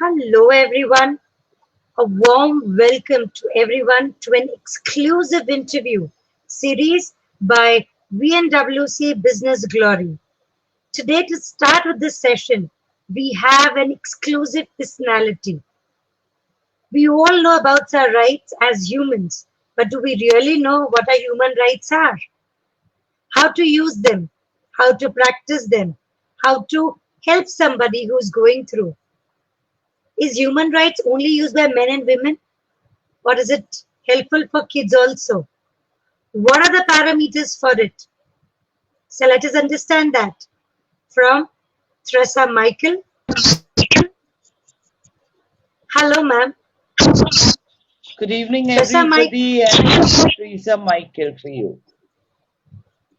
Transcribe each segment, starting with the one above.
Hello, everyone. A warm welcome to everyone to an exclusive interview series by VNWC Business Glory. Today, to start with this session, we have an exclusive personality. We all know about our rights as humans, but do we really know what our human rights are? How to use them? How to practice them? How to help somebody who's going through? Is human rights only used by men and women? Or is it helpful for kids also? What are the parameters for it? So let us understand that from Teresa Michael. Hello, ma'am. Good evening, Teresa, everybody, and Teresa Michael for you.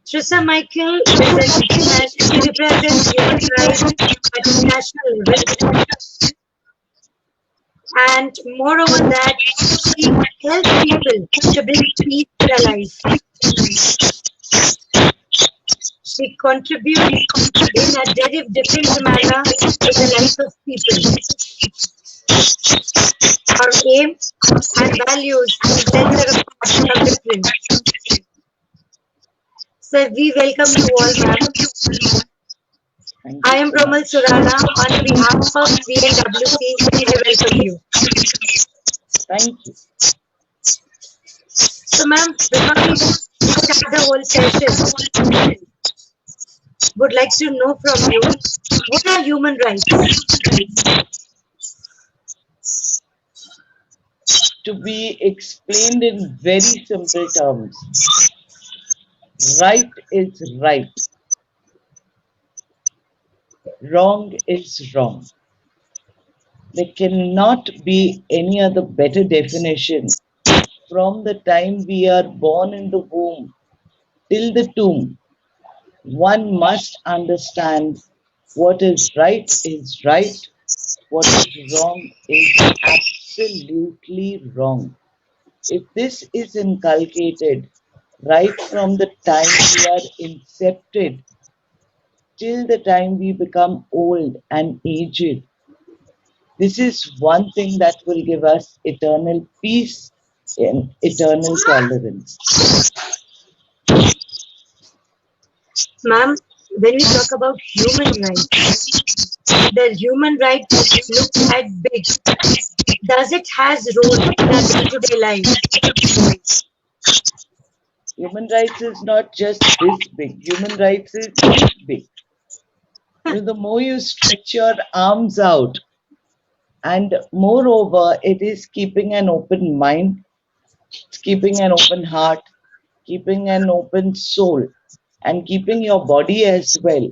Teresa Michael is an international. She represents human rights at international level, and moreover that she helps people to bring peace to their life. She contributes in a very different manner to the life of people. Our aim and values sets her apart from different. So we welcome you all, ma'am. Thank I you am so Romal much. Surana. On behalf of VNWC, I welcome you. Thank you. So, ma'am, before we start the whole session, would like to know from you what are human rights? To be explained in very simple terms, right is right, wrong is wrong. There cannot be any other better definition from the time we are born in the womb till the tomb. One must understand what is right, what is wrong is absolutely wrong. If this is inculcated right from the time we are incepted till the time we become old and aged, this is one thing that will give us eternal peace and eternal tolerance. Ma'am, when we talk about human rights, the human right looks at big. Does it has role in our day-to-day life? Human rights is not just this big, human rights is this big. The more you stretch your arms out, and moreover, it is keeping an open mind, it's keeping an open heart, keeping an open soul, and keeping your body as well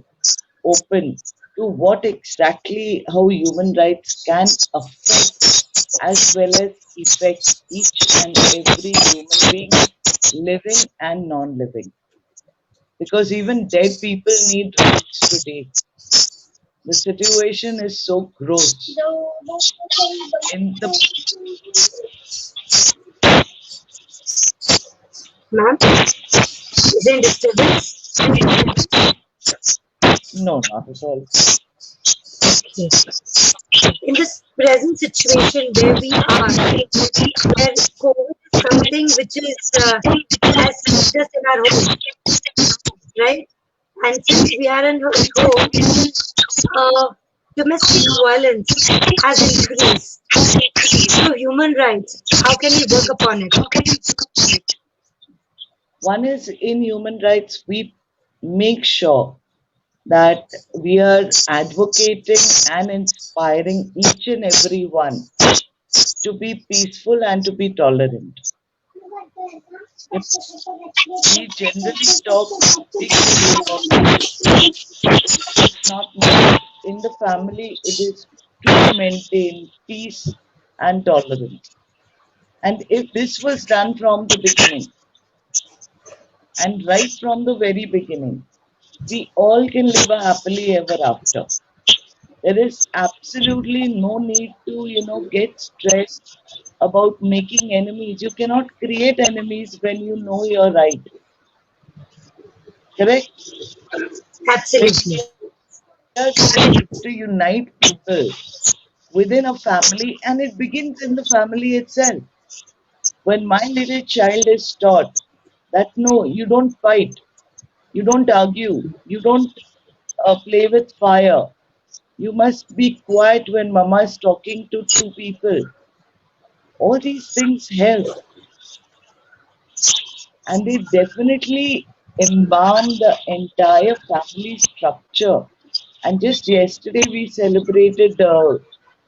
open to what exactly how human rights can affect as well as affect each and every human being, living and non living. Because even dead people need rights today. The situation is so gross. In the Ma'am, is there disturbance? no, not at all. Okay. In this present situation where we are, where COVID is something which is has hit us in our home, right? And since we are at home, uh, domestic violence has increased. So human rights, how can we work upon it? One is in human rights, we make sure that we are advocating and inspiring each and every one to be peaceful and to be tolerant. If we generally talk today about it's not needed. In the family, it is to maintain peace and tolerance. And if this was done from the beginning, and right from the very beginning, we all can live a happily ever after. There is absolutely no need to, get stressed about making enemies. You cannot create enemies when you know you're right. Correct? When Absolutely. we are trying to unite people, within a family, and it begins in the family itself. When my little child is taught that no, you don't fight, you don't argue, you don't play with fire, you must be quiet when mama is talking to two people. All these things help, and they definitely embalm the entire family structure. And just yesterday, we celebrated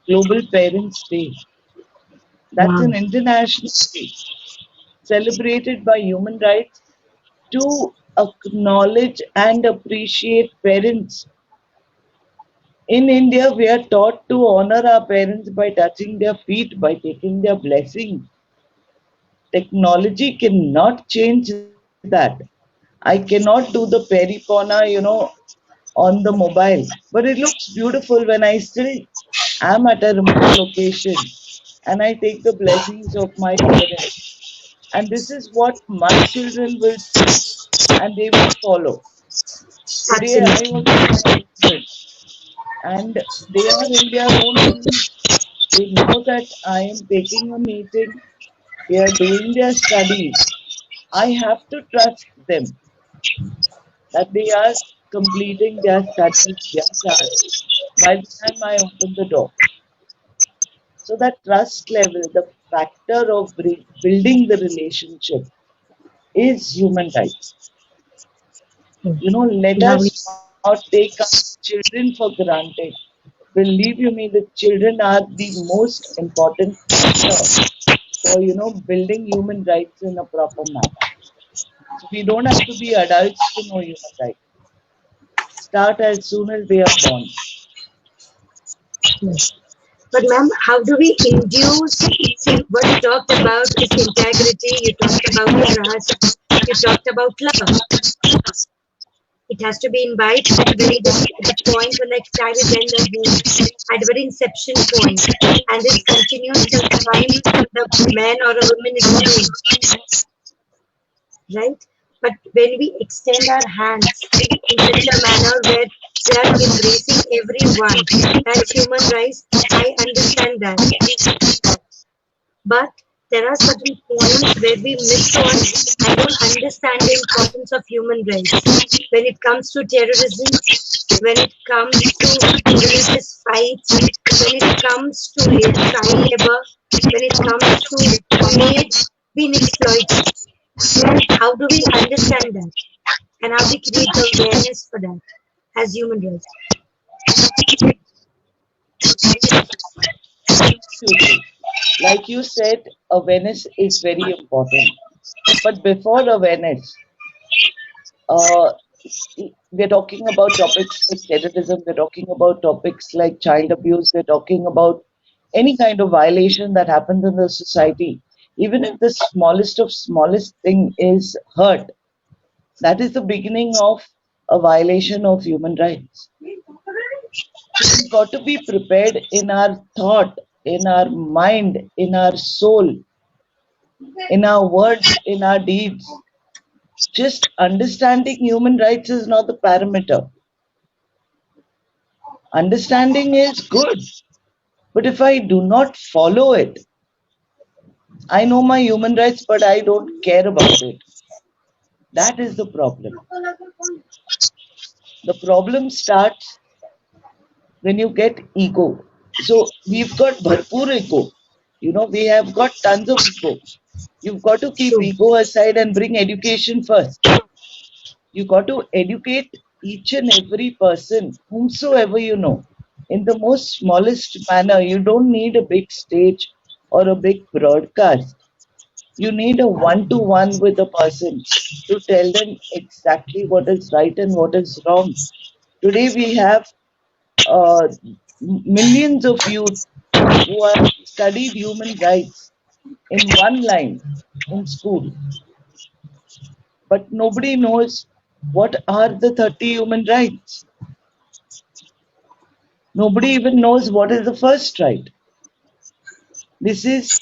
Global Parents' Day. That's Wow. an international day celebrated by human rights to acknowledge and appreciate parents. In India, we are taught to honor our parents by touching their feet, by taking their blessings. Technology cannot change that. I cannot do the peripona, on the mobile, but it looks beautiful when I still am at a remote location and I take the blessings of my parents. And this is what my children will see and they will follow. Today, I Absolutely. also have children and they are in their own field. They know that I am taking a meeting, they are doing their studies. I have to trust them that they are completing their studies, their tasks by the time I open the door. So that trust level, the factor of building the relationship is human rights. Hmm. Let Lovely. us not take our children for granted. Believe you me, the children are the most important factor for, building human rights in a proper manner. So we don't have to be adults to know human rights. Start as soon as they are born. Hmm. But ma'am, how do we induce? See, what you talked about is integrity, you talked about trust, you talked about love. It has to be imbibed at the point when the child is in the womb, at the very inception point, and this continues till the time the man or a woman is born, right? But when we extend our hands in such a manner where we are embracing everyone, that's human rights. I understand that. But there are certain points where we miss on and don't understand the importance of human rights. When it comes to terrorism, when it comes to religious fights, when it comes to child labor, when it comes to teenage being exploited. How do we understand that? And how do we create the awareness for that as human rights? Absolutely. Like you said, awareness is very important. But before awareness, uh, we're talking about topics like terrorism, we're talking about topics like child abuse, we're talking about any kind of violation that happens in the society. Even if the smallest of smallest thing is hurt, that is the beginning of a violation of human rights. So we've got to be prepared in our thought, in our mind, in our soul, in our words, in our deeds. Just understanding human rights is not the parameter. Understanding is good, but if I do not follow it, I know my human rights, but I don't care about it. That is the problem. The problem starts when you get ego. So we've got bharpur ego. We have got tons of ego. You've got to keep True. ego aside and bring education first. You got to educate each and every person, whomsoever you know, in the most smallest manner. You don't need a big stage or a big broadcast. You need a one to one with a person to tell them exactly what is right and what is wrong. Today we have millions of youth who have studied human rights in one line in school, but nobody knows what are the 30 human rights. Nobody even knows what is the first right. This is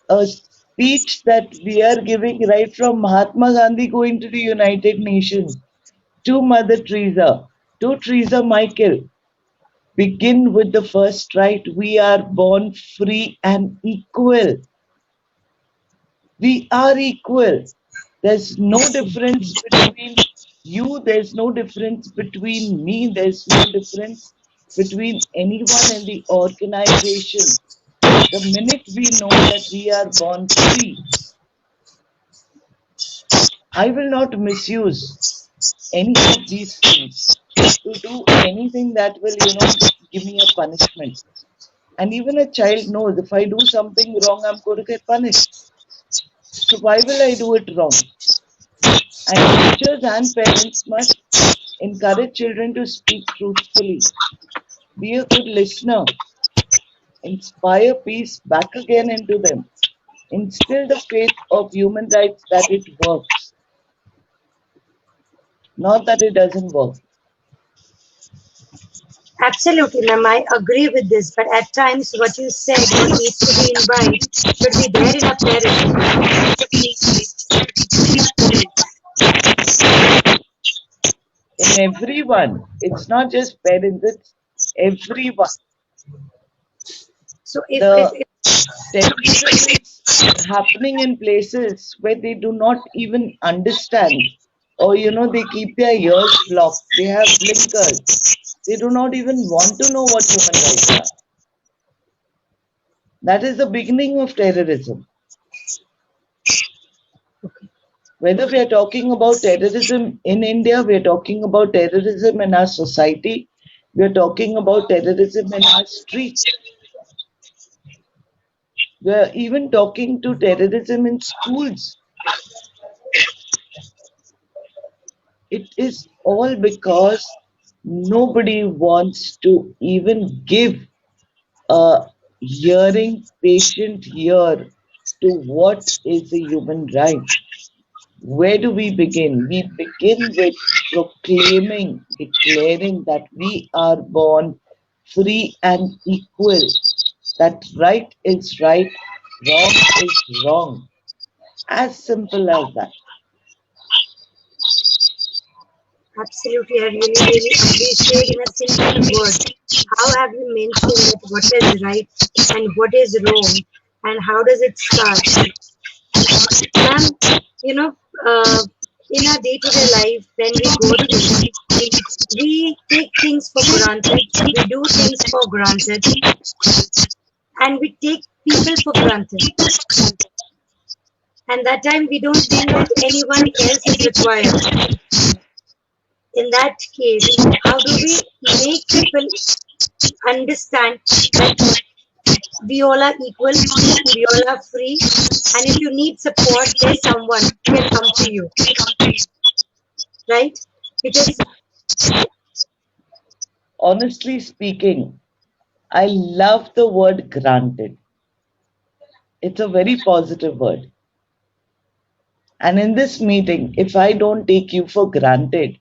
a speech that we are giving right from Mahatma Gandhi going to the United Nations to Mother Teresa to Teresa Michael. begin with the first right. We are born free and equal. We are equal. There's no Absolutely. difference between you, there's no difference between me, there's no difference between anyone in the organization. The minute we know that we are born free, I will not misuse any of these things to do anything that will, give me a punishment. And even a child knows if I do something wrong, I'm going to get punished. So why will I do it wrong? And teachers and parents must encourage children to speak truthfully, be a good listener, inspire peace back again into them, instill the faith of human rights that it works, not that it doesn't work. Absolutely, ma'am. I agree with this. But at times, what you said, what needs to be imbibed, should be there in our parents. In everyone, it's not just parents, it's everyone. So The if terrorism is happening in places where they do not even understand, or they keep their ears blocked, they have blinkers, they do not even want to know what human rights are. That is the beginning of terrorism. Whether we are talking about terrorism in India, we are talking about terrorism in our society, we are talking about terrorism in our street, we are even talking to terrorism in schools. It is all because nobody wants to even give a hearing patient ear to what is a human right. Where do we begin? We begin with proclaiming, declaring that we are born free and equal, that right is right, wrong is wrong. As simple as that. absolutely, I really, really appreciate in a simple word how have you mentioned that what is right and what is wrong and how does it start? Ma'am, you know, in our day-to-day life, when we go through, we take things for granted, we do things for granted, and we take people for granted. And that time we don't think that anyone else is required. In that case, how do we make people understand that we all are equal, we all are free, and if you need support, there's someone who can come to you, right? Because Honestly speaking, I love the word granted. It's a very positive word. And in this meeting, if I don't take you for granted,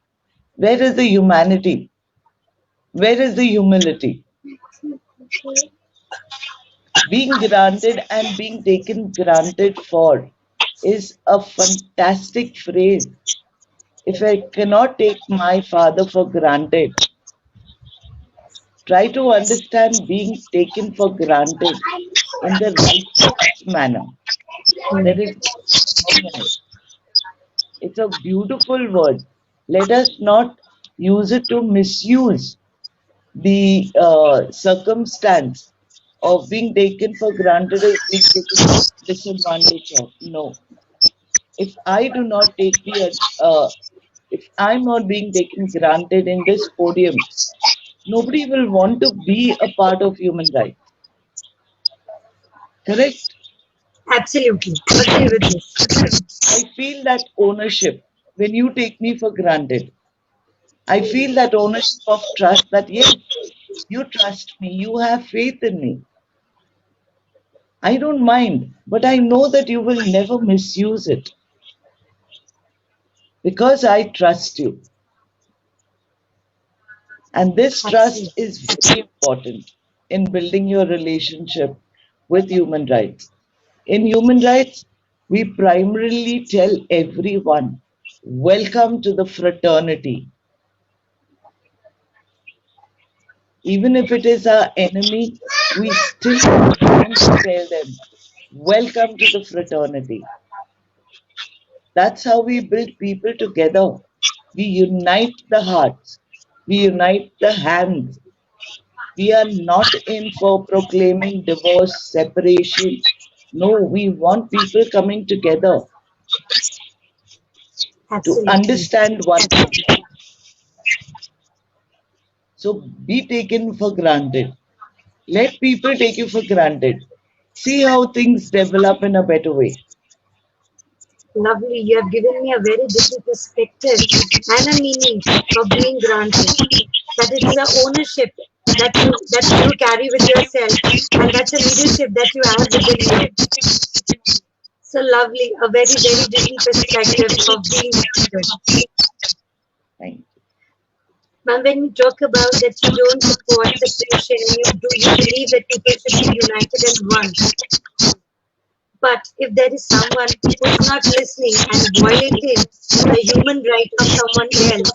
where is the humanity? Where is the humility? Being granted and being taken granted for is a fantastic phrase. If I cannot take my father for granted, try to understand being taken for granted in the righteous manner. There is nothing wrong in it. It's a beautiful word. Let us not use it to misuse the circumstance of being taken for granted as being taken disadvantage of. No. If I do not take if I'm not being taken granted in this podium, nobody will want to be a part of human rights. Correct? absolutely agree with this. I feel that ownership when you take me for granted. I feel that ownership of trust that yes, you trust me, you have faith in me. I don't mind, but I know that you will never misuse it because I trust you. And this trust Absolutely. is very important in building your relationship with human rights. In human rights, we primarily tell everyone, welcome to the fraternity. Even if it is our enemy, we still want to tell them, welcome to the fraternity. That's how we build people together. We unite the hearts, we unite the hands. We are not in for proclaiming divorce, separation. No, we want people coming together to Absolutely. understand one another. So be taken for granted. Let people take you for granted. See how things develop in a better way. Lovely. You have given me a very different perspective and a meaning of being granted. That it is a ownership that you carry with yourself, and that's a leadership that you have within you. So lovely. A very, very different perspective of being granted. Thank you. Ma'am, when you talk about that you don't support separation and you believe that people should be united and one. But if there is someone who is not listening and violating a human right of someone else,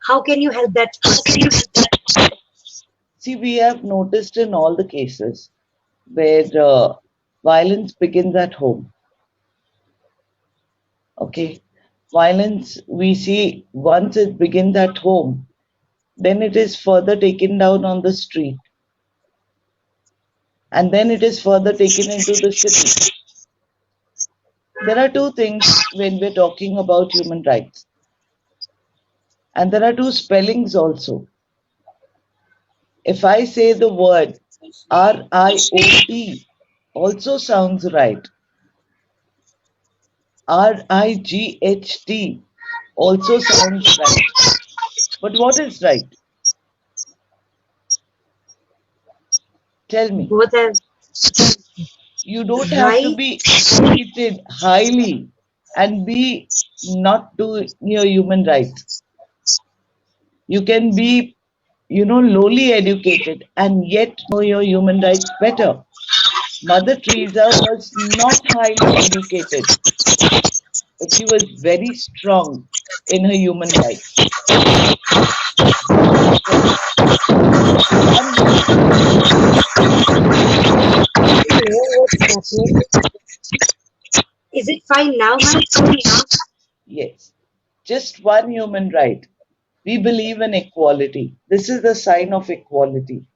how can you help that person? See, we have noticed in all the cases where violence begins at home. Okay, violence we see once it begins at home, then it is further taken down on the street, and then it is further taken into the city. There are two things when we're talking about human rights, and there are two spellings also. If I say the word RIOT, also sounds right. RIGHT also sounds right. But what is right? Tell me. Both are You don't have to right. be educated highly and be not doing your human rights. You can be, lowly educated and yet know your human rights better. Mother Teresa was not highly educated, but she was very strong in her human rights. Very strong. Just one human right. I don't know what's happening. Is it fine now, ma'am? Yes. Just one human right. We believe in equality. This is the sign of equality.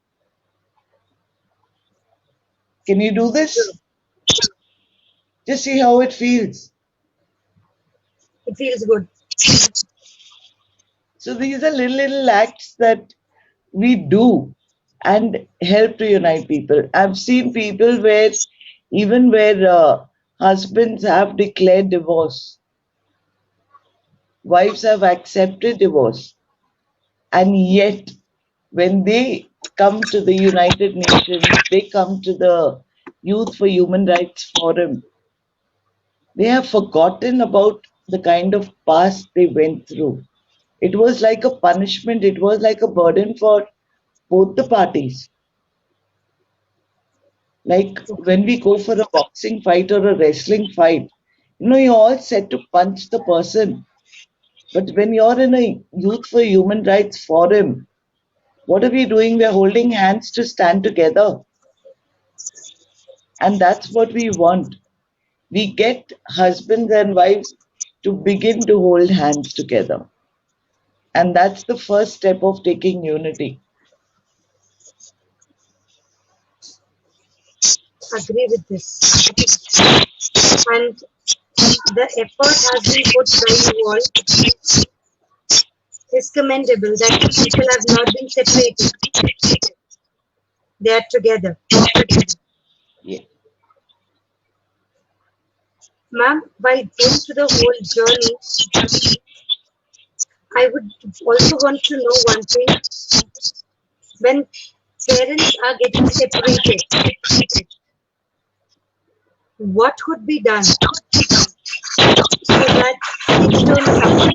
Can you do True. this? Just see how it feels. It feels good. So these are little acts that we do and help to unite people. I've seen people where even where husbands have declared divorce, wives have accepted divorce, and yet when they come to the United Nations, they come to the Youth for Human Rights Forum, they have forgotten about the kind of past they went through. It was like a punishment, it was like a burden for both the parties. Like Okay. when we go for a boxing fight or a wrestling fight, you're all set to punch the person. But when you're in a Youth for Human Rights Forum, what are we doing? We're holding hands to stand together. And that's what we want. We get husbands and wives to begin to hold hands together. And that's the first step of taking unity. Agree with this. And the effort has been put by you all is commendable that people have not been separated. They are together. Yeah. Ma'am, by going through the whole journey, I would also want to know one thing. When parents are getting separated, what would be done so that things don't suffer?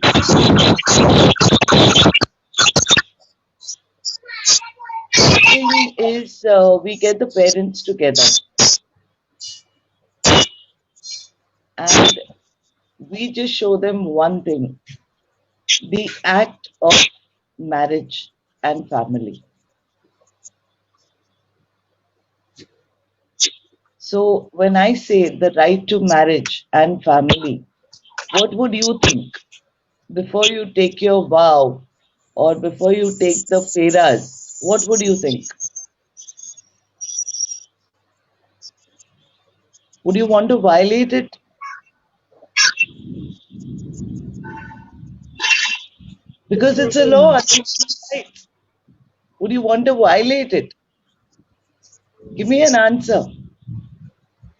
First thing is we get the parents together and we just show them one thing, the act of marriage. and family. So, when I say the right to marriage and family, what would you think before you take your vow or before you take the feras? What would you think? Would you want to violate it? Because it's a Definitely law no. and human rights. Would you want to violate it? Give me an answer.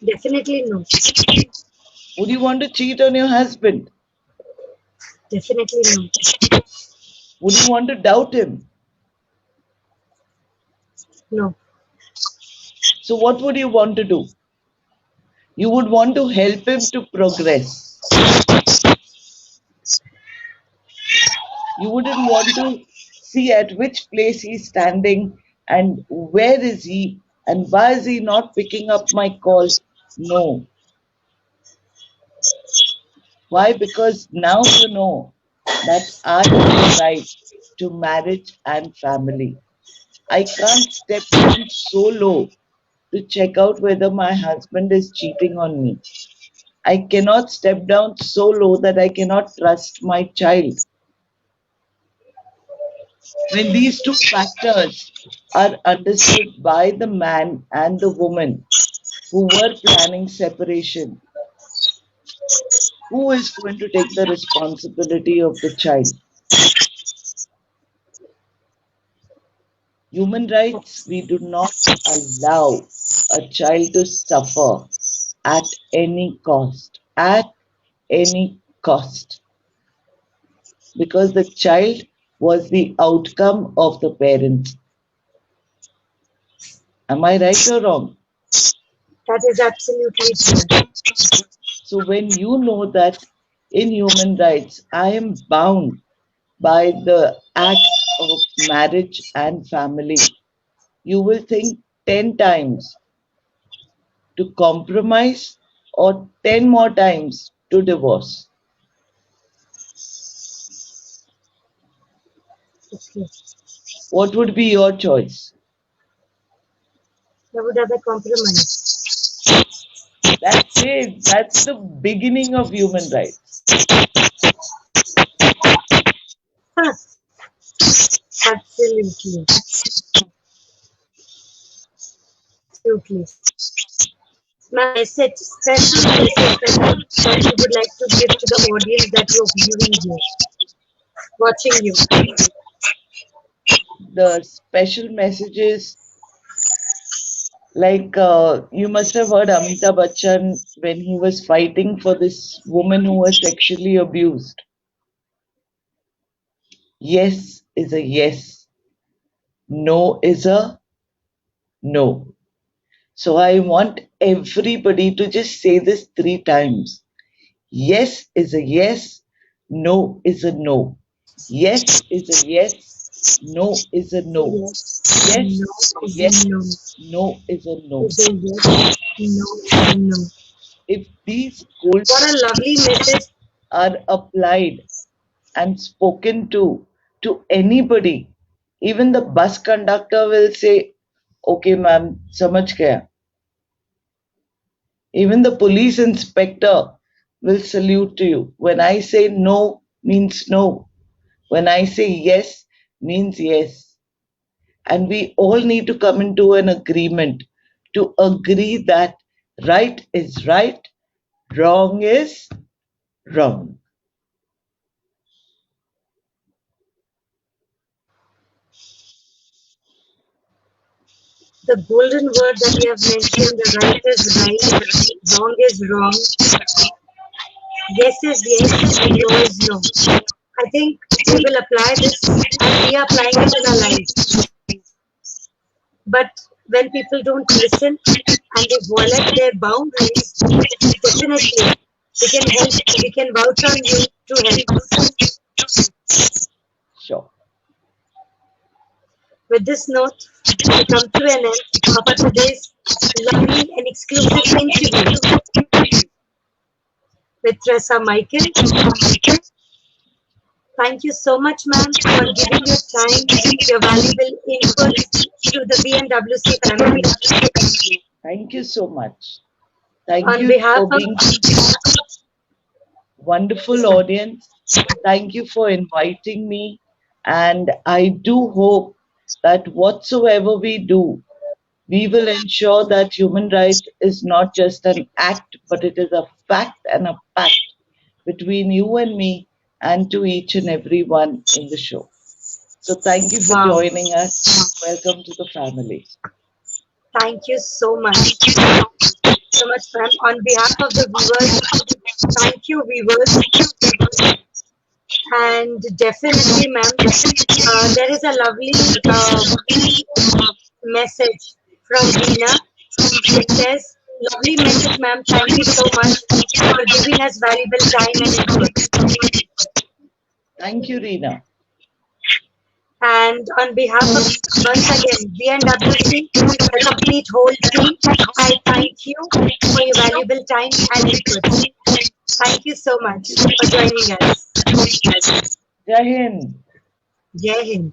Definitely no. Would you want to cheat on your husband? Definitely no. Would you want to doubt him? No. So, what would you want to do? You would want to help him to progress. You wouldn't want to see at which place he's standing and where is he and why is he not picking up my call. No. Why? Because now you know that I have a right to marriage and family. I can't step down so low to check out whether my husband is cheating on me. I cannot step down so low that I cannot trust my child. When these two factors are understood by the man and the woman who were planning separation, who is going to take the responsibility of the child? Human rights, we do not allow a child to suffer at any cost, at any cost, because the child was the outcome of the parents. Am I right or wrong? That is absolutely true. So when you know that in human rights, I am bound by the act of marriage and family, you will think 10 times to compromise or 10 more times to divorce. Okay. What would be your choice? I would rather compromise. That's it. That's the beginning of human rights. Huh. Absolutely. Absolutely. Ma'am, message, special message that you would like to give to the audience that you're viewing you, watching you. The special messages, like you must have heard Amitabh Bachchan when he was fighting for this woman who was sexually abused. Yes is a yes, no is a no. So I want everybody to just say this 3 times. Yes is a yes, no is a no. Yes is a yes, no is a So no. yes, Yes no is a is a yes, no. no is a no. Is a yes, no is a no. If these golden What a lovely message. are applied and spoken to anybody, even the bus conductor will say, okay, ma'am, samajh gaya. Even the police inspector will salute to you. When I say no means no. When I say yes means yes. And we all need to come into an agreement to agree that right is right, wrong is wrong. The golden word that you have mentioned, the right is right, wrong is wrong, yes is yes, and no is no. I think we will apply this and we are applying it in our lives. But when people don't listen and they violate their boundaries, definitely we can help, we can vouch on you to help us. Sure. With this note, we come to an end of our today's lovely and exclusive interview with Teresa Michael. Thank you so much, ma'am, for giving your time, your valuable inputs to the VNWC family. Thank you so much. Thank On you behalf for of being wonderful audience. Thank you for inviting me. And I do hope that whatsoever we do, we will ensure that human rights is not just an act, but it is a fact and a pact between you and me and to each and every one in the show. So thank you for wow, joining us. Welcome to the family. thank you so much. So much, ma'am. On behalf of the viewers, thank you, viewers. And definitely, ma'am, there is a lovely message from Reena. It says, lovely message, ma'am. Thank you so much for giving us valuable time and inputs. Thank you, Reena. And on behalf of, once again, VNWC, the complete whole team, I thank you for your valuable time and inputs. Thank you so Thank you. much for joining us. Jai Hind. Jai Hind.